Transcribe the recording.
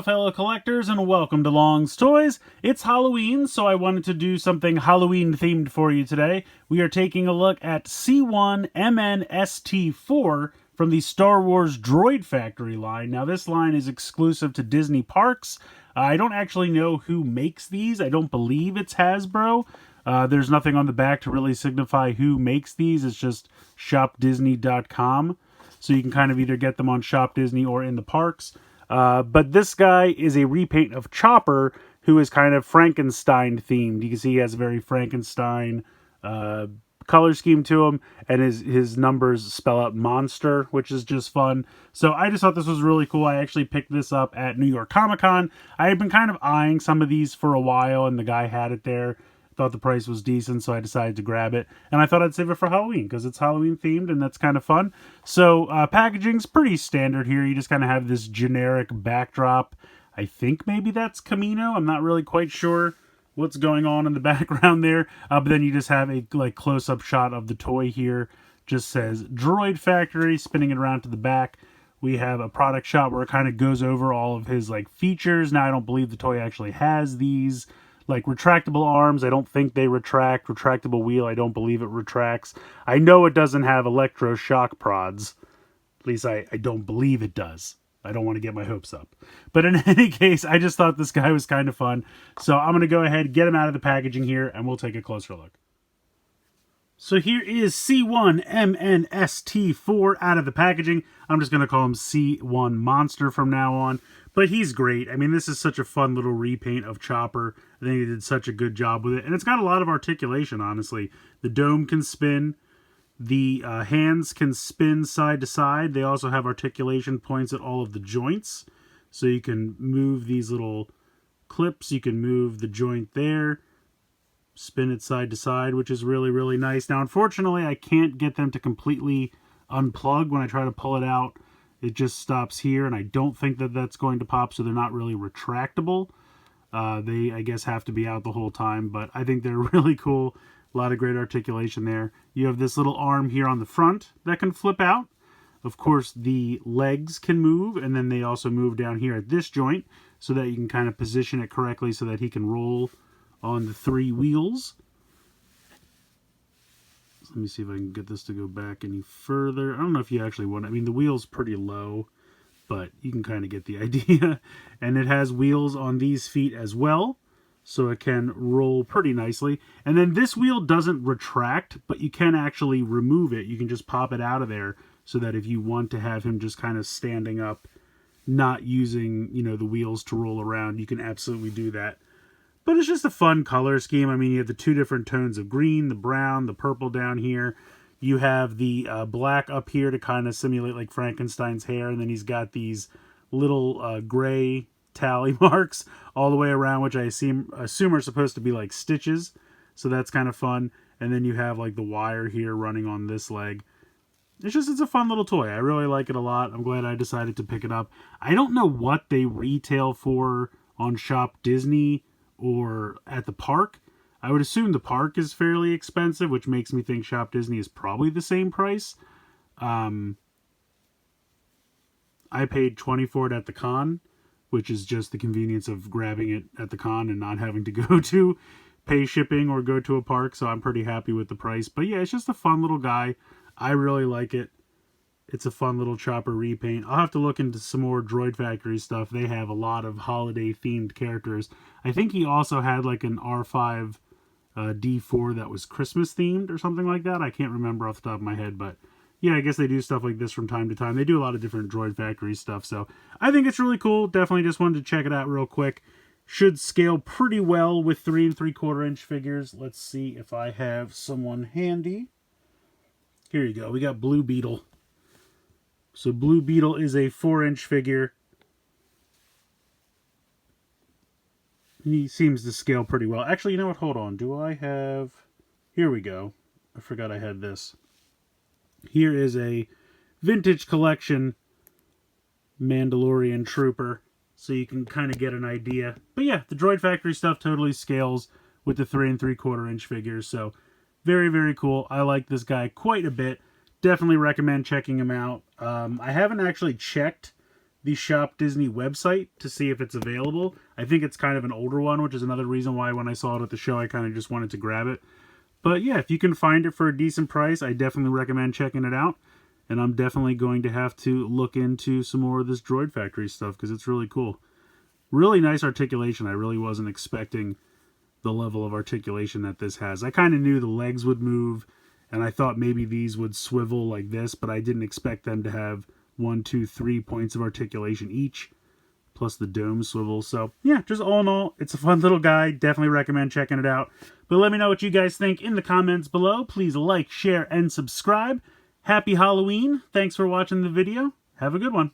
fellow collectors, and welcome to Long's Toys. It's Halloween, so I wanted to do something Halloween-themed for you today. We are taking a look at C1-MNST4 from the Star Wars Droid Factory line. Now, this line is exclusive to Disney parks. I don't actually know who makes these. I don't believe it's Hasbro. There's nothing on the back to really signify who makes these. It's just shopdisney.com. So you can kind of either get them on Shop Disney or in the parks. But this guy is a repaint of Chopper, who is kind of Frankenstein themed. You can see he has a very Frankenstein color scheme to him, and his numbers spell out monster, which is just fun. So I just thought this was really cool. I actually picked this up at New York Comic Con. I had been kind of eyeing some of these for a while, and the guy had it there. Thought the price was decent, so I decided to grab it. And I thought I'd save it for Halloween, because it's Halloween themed, and that's kind of fun. So packaging's pretty standard here. You just kind of have this generic backdrop. I think maybe that's Camino. I'm not really quite sure what's going on in the background there. But then you just have a close-up shot of the toy here. Just says Droid Factory, spinning it around to the back. We have a product shot where it kind of goes over all of his features. Now, I don't believe the toy actually has these retractable arms. I don't think they retract. Retractable wheel, I don't believe it retracts. I know it doesn't have electroshock prods. At least I don't believe it does. I don't want to get my hopes up. But in any case, I just thought this guy was kind of fun. So I'm going to go ahead, get him out of the packaging here, and we'll take a closer look. So here is C1-MNST4 out of the packaging. I'm just going to call him C1 Monster from now on. But he's great. I mean, this is such a fun little repaint of Chopper. I think he did such a good job with it. And it's got a lot of articulation, honestly. The dome can spin. The hands can spin side to side. They also have articulation points at all of the joints. So you can move these little clips. You can move the joint there. Spin it side to side, which is really, really nice. Now, unfortunately, I can't get them to completely unplug. When I try to pull it out, it just stops here, and I don't think that that's going to pop, so they're not really retractable. They, I guess, have to be out the whole time, but I think they're really cool. A lot of great articulation there. You have this little arm here on the front that can flip out. Of course, the legs can move, and then they also move down here at this joint so that you can kind of position it correctly so that he can roll on the three wheels. Let me see if I can get this to go back any further. I don't know if you actually want it. I mean, the wheel's pretty low, but you can kind of get the idea. And it has wheels on these feet as well, so it can roll pretty nicely. And then this wheel doesn't retract, but you can actually remove it. You can just pop it out of there so that if you want to have him just kind of standing up, not using, the wheels to roll around, you can absolutely do that. But it's just a fun color scheme. I mean, you have the two different tones of green, the brown, the purple down here. You have the black up here to kind of simulate Frankenstein's hair. And then he's got these little gray tally marks all the way around, which I assume are supposed to be stitches. So that's kind of fun. And then you have the wire here running on this leg. It's a fun little toy. I really like it a lot. I'm glad I decided to pick it up. I don't know what they retail for on Shop Disney or at the park. I would assume the park is fairly expensive, which makes me think Shop Disney is probably the same price. I paid $20 for it at the con, which is just the convenience of grabbing it at the con and not having to go to pay shipping or go to a park, so I'm pretty happy with the price. But yeah, it's just a fun little guy. I really like it. It's a fun little Chopper repaint. I'll have to look into some more Droid Factory stuff. They have a lot of holiday-themed characters. I think he also had an R5 D4 that was Christmas-themed or something like that. I can't remember off the top of my head, but yeah, I guess they do stuff like this from time to time. They do a lot of different Droid Factory stuff, so I think it's really cool. Definitely just wanted to check it out real quick. Should scale pretty well with 3 3/4 inch figures. Let's see if I have someone handy. Here you go. We got Blue Beetle. So Blue Beetle is a 4-inch figure. He seems to scale pretty well. Actually, you know what? Hold on. Do I have... Here we go. I forgot I had this. Here is a vintage collection Mandalorian Trooper. So you can kind of get an idea. But yeah, the Droid Factory stuff totally scales with the 3 3/4 inch figures. So very, very cool. I like this guy quite a bit. Definitely recommend checking him out. I haven't actually checked the Shop Disney website to see if it's available. I think it's kind of an older one, which is another reason why when I saw it at the show, I kind of just wanted to grab it. But yeah, if you can find it for a decent price, I definitely recommend checking it out. And I'm definitely going to have to look into some more of this Droid Factory stuff because it's really cool. Really nice articulation. I really wasn't expecting the level of articulation that this has. I kind of knew the legs would move, and I thought maybe these would swivel like this, but I didn't expect them to have 1, 2, 3 points of articulation each, plus the dome swivel. So yeah, just all in all, it's a fun little guy. Definitely recommend checking it out. But let me know what you guys think in the comments below. Please like, share, and subscribe. Happy Halloween. Thanks for watching the video. Have a good one.